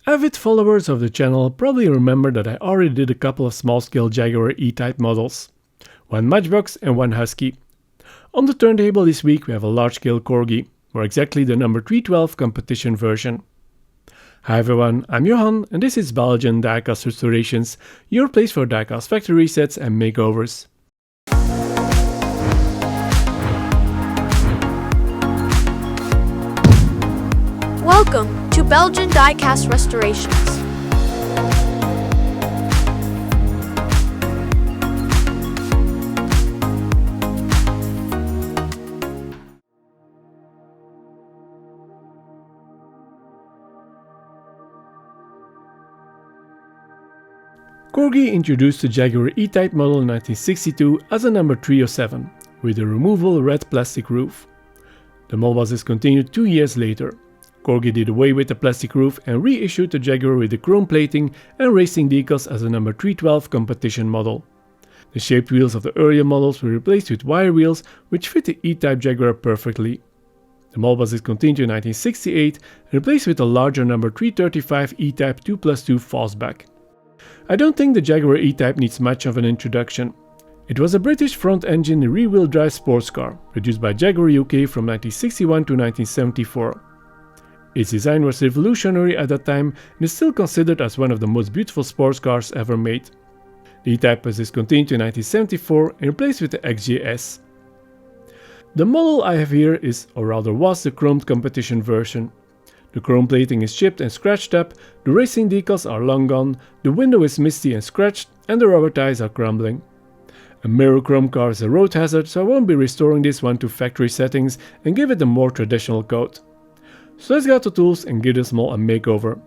Avid followers of the channel probably remember that I already did a couple of small-scale Jaguar E Type models, one Matchbox and one Husky. On the turntable this week we have a large-scale Corgi, more exactly the number 312 competition version. Hi everyone, I'm Johan and this is Belgian Diecast Restorations, your place for diecast factory resets and makeovers. Welcome to Belgian Diecast Restorations. Corgi introduced the Jaguar E Type model in 1962 as a number 307, with a removable red plastic roof. The model was discontinued 2 years later. Corgi did away with the plastic roof and reissued the Jaguar with the chrome plating and racing decals as a number 312 competition model. The shaped wheels of the earlier models were replaced with wire wheels which fit the E-Type Jaguar perfectly. The model was discontinued in 1968 and replaced with a larger number 335 E-Type 2+2 fastback. I don't think the Jaguar E-Type needs much of an introduction. It was a British front-engine rear-wheel drive sports car, produced by Jaguar UK from 1961 to 1974. Its design was revolutionary at that time and is still considered as one of the most beautiful sports cars ever made. The E-Type was discontinued in 1974 and replaced with the XJS. The model I have here is, or rather was, the chromed competition version. The chrome plating is chipped and scratched up, the racing decals are long gone, the window is misty and scratched, and the rubber tires are crumbling. A mirror chrome car is a road hazard, so I won't be restoring this one to factory settings and give it a more traditional coat. So let's get out the tools and give this model a makeover.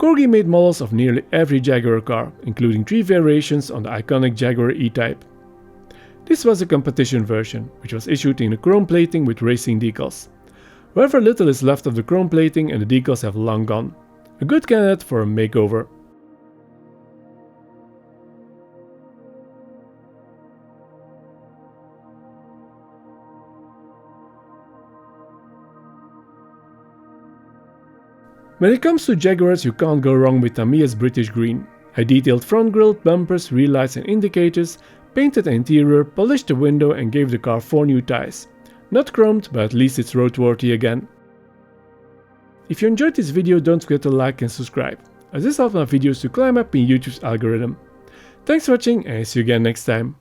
Corgi made models of nearly every Jaguar car, including 3 variations on the iconic Jaguar E Type. This was a competition version, which was issued in a chrome plating with racing decals. However, little is left of the chrome plating and the decals have long gone. A good candidate for a makeover. When it comes to Jaguars, you can't go wrong with Tamiya's British Green. I detailed front grille, bumpers, rear lights and indicators, painted the interior, polished the window and gave the car 4 new tyres. Not chromed, but at least it's roadworthy again. If you enjoyed this video, don't forget to like and subscribe, as this helps my videos to climb up in YouTube's algorithm. Thanks for watching and see you again next time.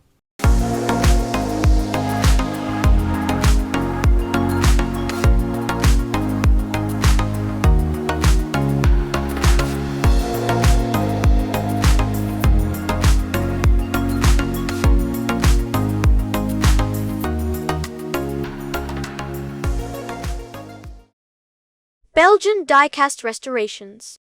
Belgian Diecast Restorations.